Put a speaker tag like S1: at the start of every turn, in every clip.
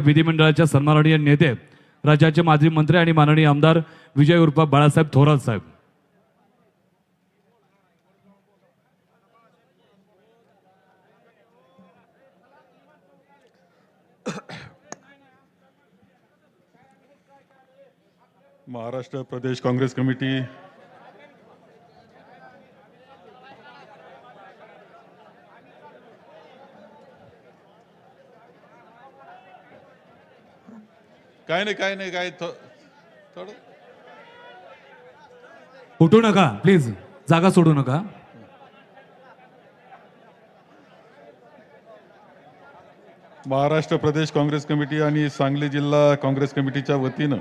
S1: विधिमंडळाच्या सन्माननीय नेते राज्याचे माजी मंत्री आणि माननीय आमदार विजय उर्फ बाळासाहेब थोरात साहेब।
S2: महाराष्ट्र प्रदेश काँग्रेस कमिटी काय नाही थोडं
S1: उठू नका प्लीज, जागा सोडू नका।
S2: महाराष्ट्र प्रदेश काँग्रेस कमिटी आणि सांगली जिल्हा काँग्रेस कमिटीच्या वतीनं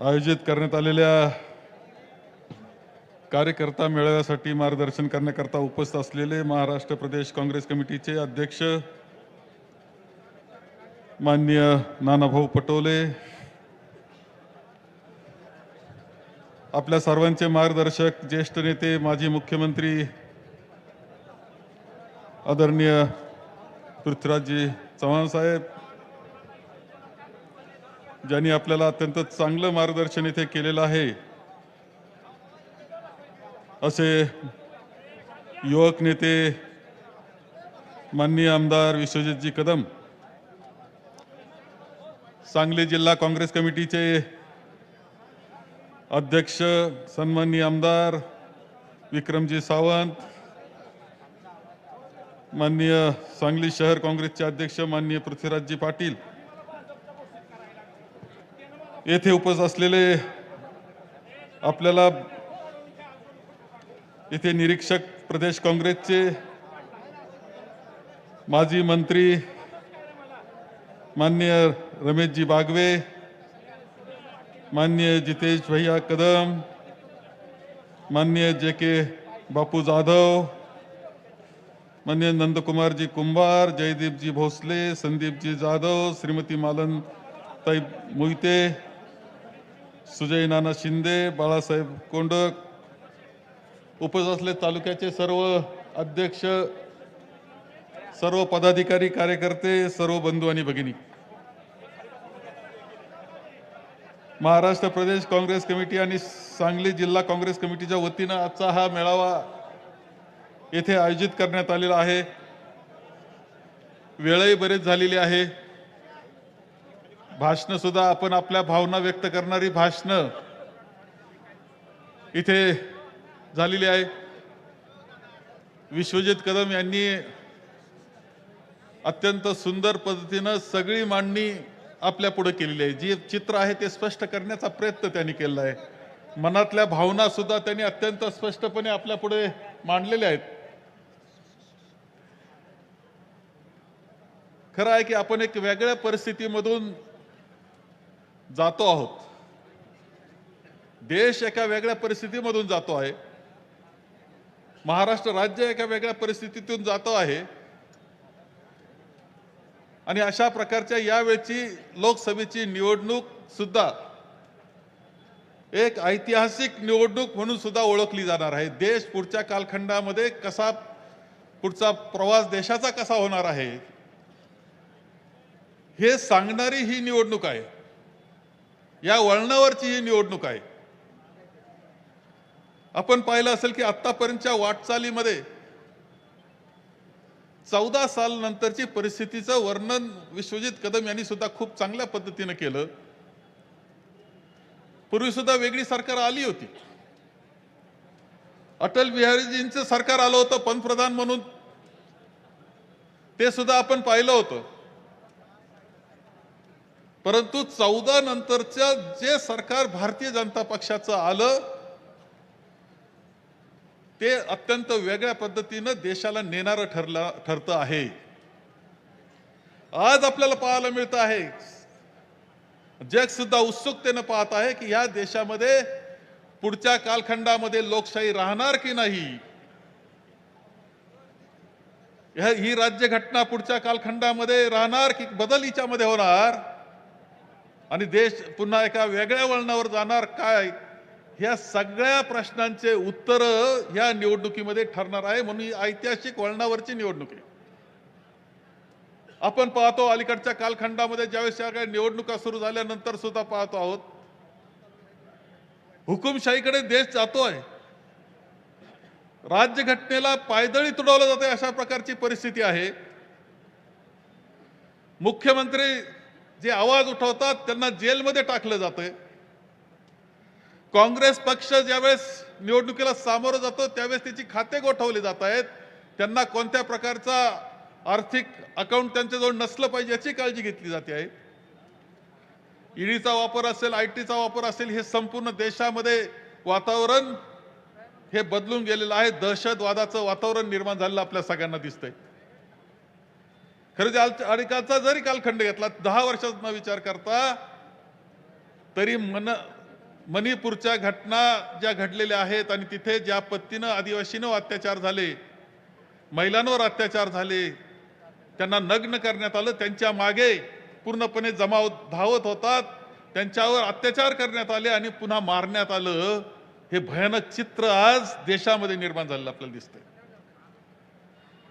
S2: आयोजित करण्यात आलेल्या कार्यकर्ता मेळाव्यासाठी मार्गदर्शन करण्याकरता उपस्थित असलेले महाराष्ट्र प्रदेश काँग्रेस कमिटीचे अध्यक्ष माननीय नानाभाऊ पटोले, आपल्या सर्वांचे मार्गदर्शक ज्येष्ठ नेते माजी मुख्यमंत्री आदरणीय पृथ्वीराजजी चव्हाण साहेब, ज्यांनी आपल्याला अत्यंत चांगलं मार्गदर्शन इथे केलेलं आहे, असे युवक नेते माननीय आमदार विश्वजितजी कदम, सांगली जिल्हा काँग्रेस कमिटीचे अध्यक्ष सन्माननीय आमदार विक्रमजी सावंत, माननीय सांगली शहर काँग्रेसचे अध्यक्ष माननीय पृथ्वीराजजी पाटील, येथे उपस्थित असलेले आपल्याला येथे निरीक्षक प्रदेश काँग्रेसचे माजी मंत्री माननीय रमेशजी बागवे, माननीय जितेश भैया कदम, माननीय जे.के. बापू जाधव, माननीय नंदकुमारजी कुंभार, जयदीपजी भोसले, संदीपजी जाधव, श्रीमती मालनताई मोहिते, सुजय नाना शिंदे, बाळासाहेब कोंडक, उपस्थित असलेले तालुक्याचे सर्व अध्यक्ष, सर्व पदाधिकारी, कार्यकर्ते, सर्व बंधू आणि भगिनी, महाराष्ट्र प्रदेश काँग्रेस कमिटी आणि सांगली जिल्हा काँग्रेस कमिटीच्या वतीनं आजचा हा मेळावा येथे आयोजित करण्यात आलेला आहे। वेळही बरेच झालेली आहे, भाषण सुद्धा आपण आपल्या भावना व्यक्त करणारी भाषणं इथे झालेली आहे। विश्वजित कदम यांनी अत्यंत सुंदर पद्धतीनं सगळी मांडणी आपल्या पुढे केलेली आहे, जे चित्र आहे ते स्पष्ट करण्याचा प्रयत्न त्यांनी केला आहे। मनातल्या भावना सुद्धा त्यांनी अत्यंत स्पष्टपणे आपल्या पुढे मांडलेल्या आहेत। खरं आहे की आपण एक वेगळ्या परिस्थितीमधून जातो आहोत, देश एका वेगळ्या परिस्थितीमधून जातो आहे, महाराष्ट्र राज्य एका वेगळ्या परिस्थितीतून जातो आहे आणि अशा प्रकारच्या यावेळची लोकसभेची निवडणूक सुद्धा एक ऐतिहासिक निवडणूक म्हणून सुद्धा ओळखली जाणार आहे। देश पुढच्या कालखंडामध्ये कसा, पुढचा प्रवास देशाचा कसा होणार आहे हे सांगणारी ही निवडणूक आहे, या वळणावरची ही निवडणूक आहे। आपण पाहिलं असेल की आतापर्यंतच्या वाटचालीमध्ये 14 साल नंतरची परिस्थितीचं वर्णन विश्वजित कदम यांनी सुद्धा खूप चांगल्या पद्धतीनं केलं। पूर्वी सुद्धा वेगळी सरकार आली होती, अटल बिहारीजींचं सरकार आलं होतं पंतप्रधान म्हणून, ते सुद्धा आपण पाहिलं होतं। परंतु 14 नंतरचं जे सरकार भारतीय जनता पक्षाचं आलं ते अत्यंत वेगळ्या पद्धतीनं देशाला नेणारं ठरतं आहे। आज आपल्याला पाहायला मिळतं आहे, जग सुद्धा उत्सुकतेनं पाहत आहे की या देशामध्ये पुढच्या कालखंडामध्ये लोकशाही राहणार की नाही, ही राज्यघटना पुढच्या कालखंडामध्ये राहणार की बदल हिच्यामध्ये होणार आणि देश पुन्हा एका वेगळ्या वळणावर जाणार काय, ह्या सगळ्या प्रश्नांचे उत्तर या निवडणुकीमध्ये ठरणार आहे। म्हणून ही ऐतिहासिक वळणावरची निवडणूक आहे। आपण पाहतो अलीकडच्या कालखंडामध्ये ज्यावेळेस या काही निवडणुका सुरू झाल्यानंतर सुद्धा पाहतो आहोत, हुकुमशाहीकडे देश जातोय, राज्यघटनेला पायदळी तुडवलं जाते, अशा प्रकारची परिस्थिती आहे. मुख्यमंत्री जे आवाज उठवतात त्यांना जेलमध्ये टाकलं जातंय. काँग्रेस पक्ष ज्यावेळेस निवडणुकीला सामोरं जातो त्यावेळेस त्याची खाते गोठवली जात आहेत. त्यांना कोणत्या प्रकारचा आर्थिक अकाउंट त्यांच्याजवळ नसलं पाहिजे याची काळजी घेतली जाते आहे. ईडीचा वापर असेल, आयटीचा वापर असेल, हे संपूर्ण देशामध्ये वातावरण हे बदलून गेलेलं आहे. दहशतवादाचं वातावरण निर्माण झालेलं आपल्या सगळ्यांना दिसतंय. खरं अलीकडचा जरी कालखंड घेतला 10 वर्षाचा विचार करता तरी मणिपूरच्या घटना ज्या घडलेल्या आहेत आणि तिथे ज्या पद्धतीनं आदिवासींवर अत्याचार झाले, महिलांवर अत्याचार झाले, त्यांना नग्न करण्यात आलं, त्यांच्या मागे पूर्णपणे जमाव धावत होतात, त्यांच्यावर अत्याचार करण्यात आले आणि पुन्हा मारण्यात आलं, हे भयानक चित्र आज देशामध्ये निर्माण झालेलं आपल्याला दिसतंय.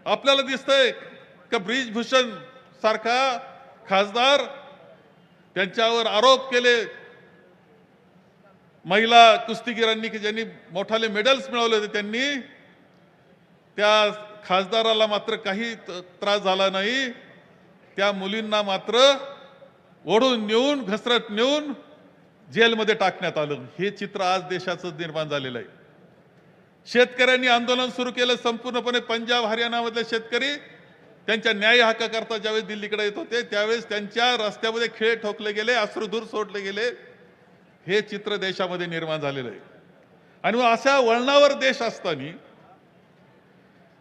S2: आपल्याला दिसतंय का ब्रिजभूषण सारखा खासदार त्यांच्यावर आरोप केले महिला कुस्तीगीरांनी की ज्यांनी मोठाले मेडल्स मिळवले होते, त्यांनी त्या खासदाराला मात्र काही त्रास झाला नाही. त्या मुलींना मात्र ओढून नेऊन घसरत नेऊन जेलमध्ये टाकण्यात आलं. हे चित्र आज देशाचं निर्माण झालेलं आहे. शेतकऱ्यांनी आंदोलन सुरू केलं संपूर्णपणे. पंजाब हरियाणामधले शेतकरी त्यांच्या न्याय हक्काकरता ज्यावेळेस दिल्लीकडे येत होते त्यावेळेस त्यांच्या रस्त्यामध्ये खिळे ठोकले गेले, अश्रुधूर सोडले गेले. हे चित्र देशामध्ये निर्माण झालेलं आहे. आणि मग अशा वळणावर देश असताना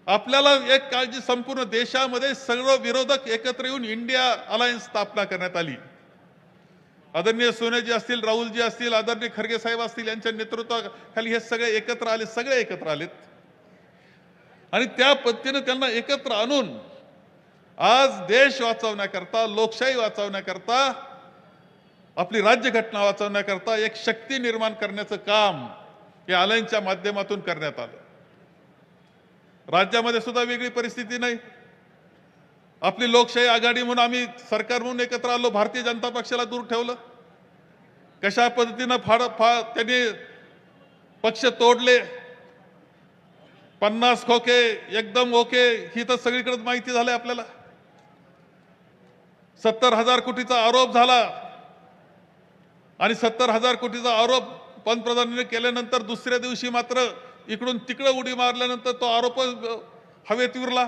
S2: आपल्याला एक काळजी संपूर्ण देशामध्ये सर्व विरोधक एकत्र येऊन इंडिया अलायन्स स्थापना करण्यात आली. आदरणीय सोनियाजी असतील, राहुलजी असतील, आदरणीय खरगे साहेब असतील, यांच्या नेतृत्वाखाली हे सगळे एकत्र आले, सगळे एकत्र आलेत. आणि त्या पद्धतीने त्यांना एकत्र आणून आज देश वाचवण्याकरता, लोकशाही वाचवण्याकरता, आपली राज्यघटना वाचवण्याकरता एक शक्ती निर्माण करण्याचं काम या अलायन्सच्या माध्यमातून करण्यात आलं. राज्यामध्ये सुद्धा वेगळी परिस्थिती नाही. आपली लोकशाही आघाडी म्हणून आम्ही सरकार म्हणून एकत्र आलो, भारतीय जनता पक्षाला दूर ठेवलं. कशा पद्धतीनं त्यांनी पक्ष तोडले, 50 खोके एकदम ओके, ही तर सगळीकडे माहिती झालंय आपल्याला. 70,000 कोटीचा आरोप झाला आणि 70,000 कोटीचा आरोप पंतप्रधानांनी केल्यानंतर दुसऱ्या दिवशी मात्र इकडून तिकडे उडी मारल्यानंतर तो आरोप हवेत विरला.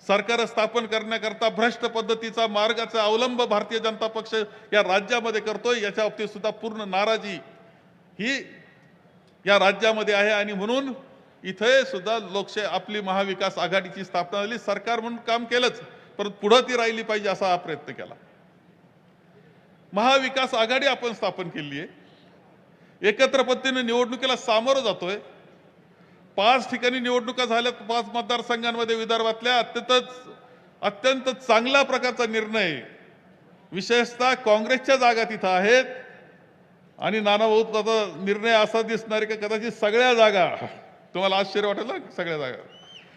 S2: सरकार स्थापन करण्याकरता भ्रष्ट पद्धतीचा मार्गाचा अवलंब भारतीय जनता पक्ष या राज्यामध्ये करतोय. याच्या बाबतीत सुद्धा पूर्ण नाराजी ही या राज्यामध्ये आहे. आणि म्हणून इथे सुद्धा लोकशाही आपली महाविकास आघाडीची स्थापना झाली. सरकार म्हणून काम केलंच, परंतु पुढे ती राहिली पाहिजे असा हा प्रयत्न केला. महाविकास आघाडी आपण स्थापन केली आहे. एकत्र पद्धतीने निवडणुकीला सामोरं जातोय. 5 ठिकाणी निवडणुका झाल्या, 5 मतदारसंघांमध्ये विदर्भातल्या. अत्यंत चांगल्या प्रकारचा निर्णय, विशेषतः काँग्रेसच्या जागा तिथं आहेत. आणि नानाभाऊचा निर्णय असा दिसणार की कदाचित सगळ्या जागा, तुम्हाला आश्चर्य वाटेल ना,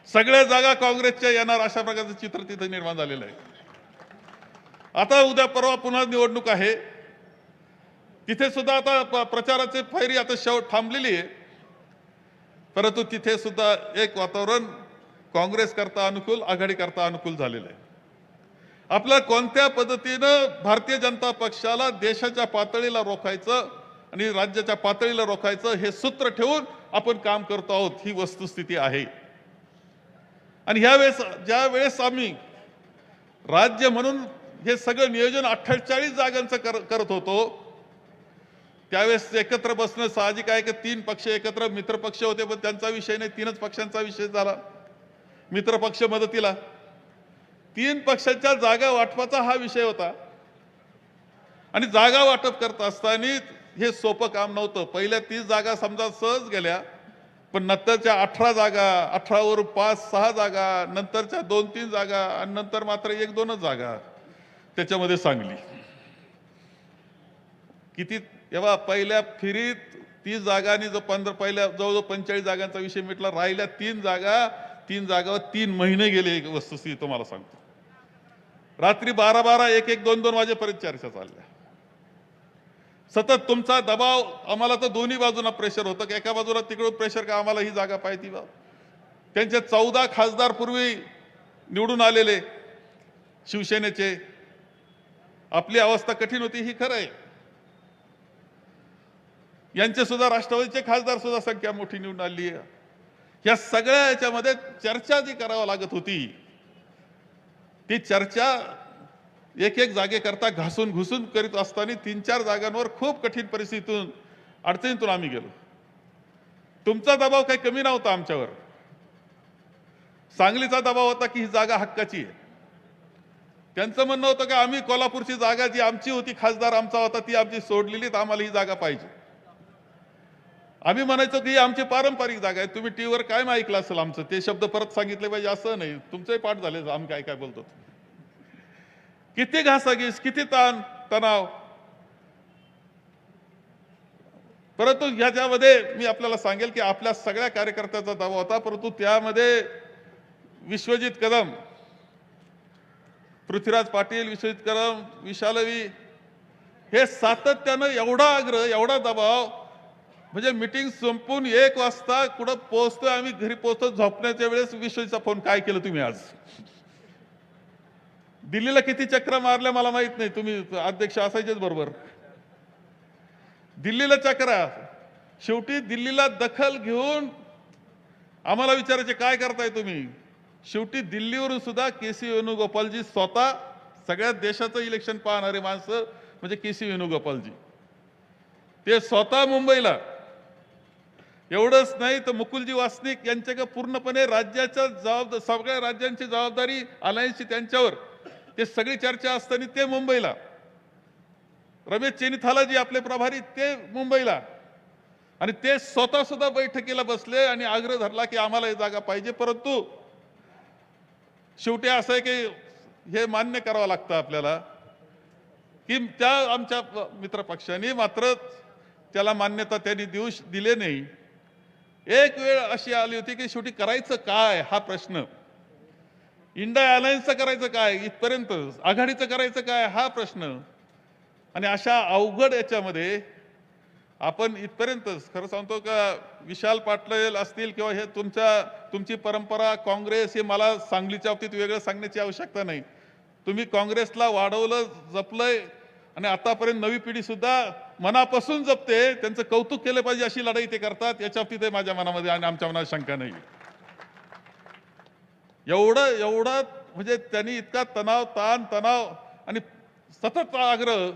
S2: सगळ्या जागा काँग्रेसच्या येणार, अशा प्रकारचं चित्र तिथं निर्माण झालेलं आहे. आता उद्या परवा पुन्हा निवडणूक आहे. तिथे सुद्धा आता प्रचाराची फैरी आता शेवट थांबलेली आहे. परंतु तिथे सुद्धा एक वातावरण काँग्रेस करता अनुकूल, आघाडी करता अनुकूल झालेलं आहे. आपल्या कोणत्या पद्धतीनं भारतीय जनता पक्षाला देशाच्या पातळीला रोखायचं आणि राज्याच्या पातळीला रोखायचं हे सूत्र ठेवून आपण काम करतो आहोत, ही वस्तुस्थिती आहे. आणि ह्यावेळेस ज्या वेळेस आम्ही राज्य म्हणून हे सगळं नियोजन 48 जागांचं करत होतो, त्यावेळेस एकत्र बसणं साहजिक आहे की 3 पक्ष एकत्र, मित्र पक्ष होते पण त्यांचा विषय नाही, 3च पक्षांचा विषय झाला. मित्र पक्ष मदतीला, 3 पक्षांच्या जागा वाटपाचा हा विषय होता. आणि जागा वाटप करत असताना हे सोपं काम नव्हतं. पहिल्या 30 जागा समजा सहज गेल्या, पण नंतरच्या 18 जागा, 18 वरून 5-6 जागा, नंतरच्या 2-3 जागा आणि नंतर मात्र 1-2च जागा त्याच्यामध्ये सांगली. किती तेव्हा पहिल्या फिरीत 30 जागांनी जो पहिल्या जवळजवळ 45 जागांचा विषय मिटला. राहिल्या 3 जागा, 3 जागावर 3 महिने गेले. एक वस्तुस्थिती तुम्हाला सांगतो. रात्री 12-12, 1-1, 2-2 वाजेपर्यंत चर्चा चालल्या. सतत तुमचा दबाव, आम्हाला तर दोन्ही बाजूला प्रेशर होतं की एका बाजूला तिकडून प्रेशर का आम्हाला ही जागा पाहिजे बा. त्यांचे 14 खासदार पूर्वी निवडून आलेले शिवसेनेचे, आपली अवस्था कठीण होती ही खरं आहे. यांचे सुद्धा राष्ट्रवादीचे खासदार सुद्धा संख्या मोठी निवडून आली आहे. या सगळ्या याच्यामध्ये चर्चा जी करावी लागत होती, ती चर्चा एक एक जागेकरता घासून घुसून करीत असताना 3-4 जागांवर खूप कठीण परिस्थितीतून, अडचणीतून आम्ही गेलो. तुमचा दबाव काही कमी नव्हता आमच्यावर. सांगलीचा दबाव होता की ही जागा हक्काची आहे. त्यांचं म्हणणं होतं की आम्ही कोल्हापूरची जागा जी आमची होती, खासदार आमचा होता, ती आमची सोडलेली, तर आम्हाला ही जागा पाहिजे. आम्ही म्हणायचो की ही आमची पारंपरिक जागा आहे. तुम्ही टीव्हीवर काय ऐकलं असेल आमचं, ते शब्द परत सांगितले पाहिजे असं नाही. तुमचंही पाठ झाले आम्ही काय काय बोलतो. किती घासाघीस, किती ताण तणाव. परंतु ह्याच्यामध्ये मी आपल्याला सांगेल की आपल्या सगळ्या कार्यकर्त्याचा दबाव होता, परंतु त्यामध्ये विश्वजित कदम, पृथ्वीराज पाटील, विश्वजित कदम, विशालवी हे सातत्यानं एवढा आग्रह, एवढा दबाव, म्हणजे मीटिंग संपून 1 वाजता कुठं पोहोचतोय आम्ही, घरी पोहोचतो, झोपण्याच्या वेळेस विश्वजीतचा फोन, काय केलं तुम्ही आज? दिल्लीला किती चक्र मारल्या मला माहित नाही, तुम्ही अध्यक्ष असायचेच बरोबर. दिल्लीला चक्रा, शेवटी दिल्लीला दखल घेऊन आम्हाला विचारायचे काय करताय तुम्ही. शेवटी दिल्लीवरून सुद्धा के.सी. वेणुगोपालजी, स्वतः सगळ्या देशाचं इलेक्शन पाहणारे माणसं म्हणजे के.सी. वेणुगोपालजी, ते स्वतः मुंबईला. एवढंच नाही तर मुकुलजी वासनिक यांच्याकडे पूर्णपणे राज्याच्या सगळ्या राज्यांची जबाबदारी अलायन्सची त्यांच्यावर, ते सगळी चर्चा असताना ते मुंबईला. रमेश चेनिथालाजी आपले प्रभारी, ते मुंबईला. आणि ते स्वतः सुद्धा बैठकीला बसले आणि आग्रह धरला की आम्हाला ही जागा पाहिजे. परंतु शेवटी असं आहे की हे मान्य करावं लागतं आपल्याला की त्या आमच्या मित्रपक्षांनी मात्र त्याला मान्यता त्यांनी दिले नाही. एक वेळ अशी आली होती की शेवटी करायचं काय हा प्रश्न, इंडिया अलायन्सचं करायचं काय, इथपर्यंत आघाडीचं करायचं काय हा प्रश्न. आणि अशा अवघड याच्यामध्ये आपण इथपर्यंत खरं सांगतो का, विशाल पाटील असतील किंवा हे तुमची परंपरा काँग्रेस, हे मला सांगलीच्या बाबतीत वेगळं सांगण्याची आवश्यकता नाही. तुम्ही काँग्रेसला वाढवलं, जपलंय आणि आतापर्यंत नवी पिढी सुद्धा मनापासून जपते, त्यांचं कौतुक केलं पाहिजे अशी लढाई ते करतात. याच्या बाबतीत माझ्या मनामध्ये आणि आमच्या मनात शंका नाही. एवढा म्हणजे त्यांनी इतका तणाव आणि सतत आग्रह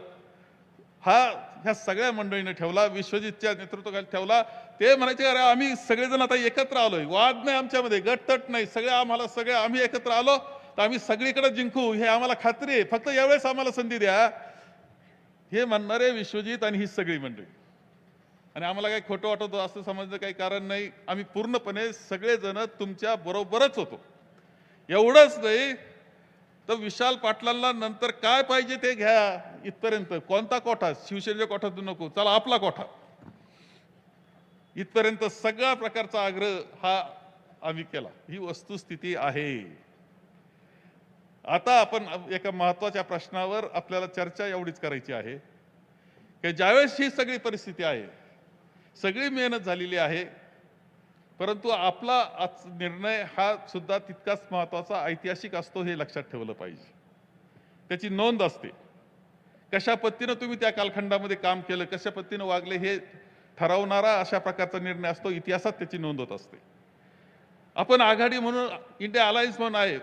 S2: हा ह्या सगळ्या मंडळीने ठेवला, विश्वजितच्या नेतृत्वाखाली ठेवला. ते म्हणायचे अरे आम्ही सगळेजण आता एकत्र आलोय, वाद नाही आमच्यामध्ये, गटतट नाही, सगळे आम्ही एकत्र आलो तर आम्ही सगळीकडे जिंकू, हे आम्हाला खात्री आहे, फक्त यावेळेस आम्हाला संधी द्या, हे म्हणणारे विश्वजित आणि ही सगळी मंडळी. आणि आम्हाला काही खोटं वाटत असं समजणं काही कारण नाही. आम्ही पूर्णपणे सगळेजण तुमच्या बरोबरच होतो. एवढंच नाही तर विशाल पाटलांना नंतर काय पाहिजे ते घ्या, इथपर्यंत कोणता कोठा, शिवसेनेच्या कोठातून नको, चला आपला कोठा, इथपर्यंत सगळ्या प्रकारचा आग्रह हा आम्ही केला. ही वस्तुस्थिती आहे. आता आपण एका महत्वाच्या प्रश्नावर आपल्याला चर्चा एवढीच करायची आहे की ज्यावेळेस ही सगळी परिस्थिती आहे, सगळी मेहनत झालेली आहे, परंतु आपला निर्णय हा सुद्धा तितकाच महत्वाचा, ऐतिहासिक असतो, हे लक्षात ठेवलं पाहिजे. त्याची नोंद असते. कशा पद्धतीनं तुम्ही त्या कालखंडामध्ये काम केलं, कशा पद्धतीनं वागले, हे ठरवणारा अशा प्रकारचा निर्णय असतो. इतिहासात त्याची नोंद होत असते. आपण आघाडी म्हणून, इंडिया अलायन्स म्हणून आहेत,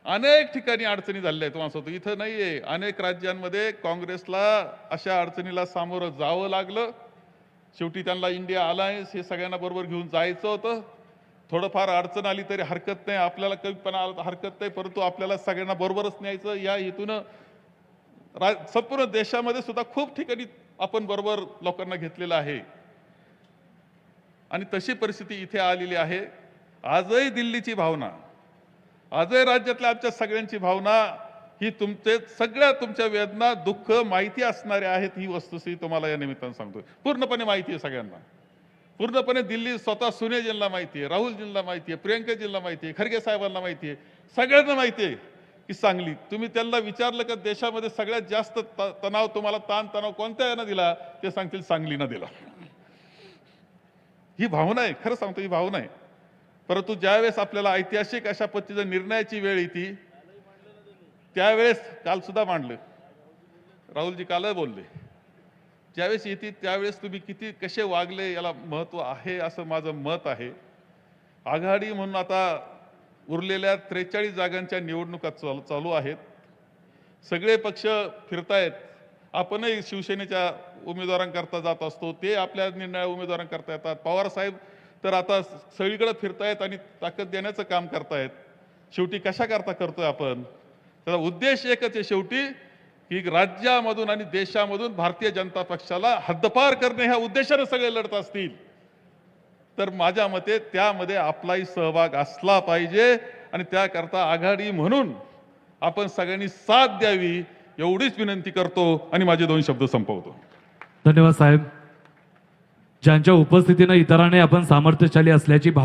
S2: अनेक ठिकाणी अडचणी झालेल्या आहेत. तुम्हाला सांगतो इथं नाहीये, अनेक राज्यांमध्ये काँग्रेसला अशा अडचणीला सामोरं जावं लागलं. शेवटी त्यांना इंडिया अलायन्स हे सगळ्यांना बरोबर घेऊन जायचं होतं. थोडंफार अडचण आली तरी हरकत नाही, आपल्याला कमीपणा आला तर हरकत नाही, परंतु आपल्याला सगळ्यांना बरोबरच न्यायचं, या हेतून संपूर्ण देशामध्ये सुद्धा खूप ठिकाणी आपण बरोबर लोकांना घेतलेलं आहे. आणि तशी परिस्थिती इथे आलेली आहे. आजही दिल्लीची भावना, आजही राज्यातल्या आमच्या सगळ्यांची भावना ही तुमच्या वेदना, दुःख माहिती असणारे आहेत. ही वस्तुस्थिती तुम्हाला या निमित्तानं सांगतोय, पूर्णपणे माहिती आहे सगळ्यांना. पूर्णपणे दिल्ली स्वतः सोनियाजींना माहिती आहे, राहुलजींना माहिती आहे, प्रियंकाजींना माहिती आहे, खरगे साहेबांना माहिती आहे, सगळ्यांना माहिती आहे की सांगली. तुम्ही त्यांना विचारलं का देशामध्ये सगळ्यात जास्त तणाव तुम्हाला ताण तणाव कोणत्या यानं दिला, ते सांगतील सांगलीनं दिला. ही भावना आहे, खरं सांगतो ही भावना आहे. परंतु ज्यावेळेस आपल्याला ऐतिहासिक अशा पद्धतीचं निर्णयाची वेळ येते, त्यावेळेस काल सुद्धा मांडलं, राहुलजी काल बोलले, ज्यावेळेस येते त्यावेळेस तुम्ही किती कसे वागले याला महत्व आहे असं माझं मत आहे. आघाडी म्हणून आता उरलेल्या 43 जागांच्या निवडणुका चालू आहेत. सगळे पक्ष फिरतायत. आपणही शिवसेनेच्या उमेदवारांकरता जात असतो, ते आपल्या निर्णया उमेदवारांकरता येतात. पवार साहेब तर आता सगळीकडे फिरतायत आणि ताकद देण्याचं काम करतायत. शेवटी कशा करता करतोय आपण, त्याचा उद्देश एकच आहे शेवटी, की राज्यामधून आणि देशामधून भारतीय जनता पक्षाला हद्दपार करणे ह्या उद्देशाने सगळे लढत असतील तर माझ्या मते त्यामध्ये आपलाही सहभाग असला पाहिजे. आणि त्याकरता आघाडी म्हणून आपण सगळ्यांनी साथ द्यावी एवढीच विनंती करतो आणि माझे 2 शब्द संपवतो.
S1: धन्यवाद साहेब. ज्यांच्या उपस्थितीनं इतरांनी आपण सामर्थ्यशाली असल्याची भावना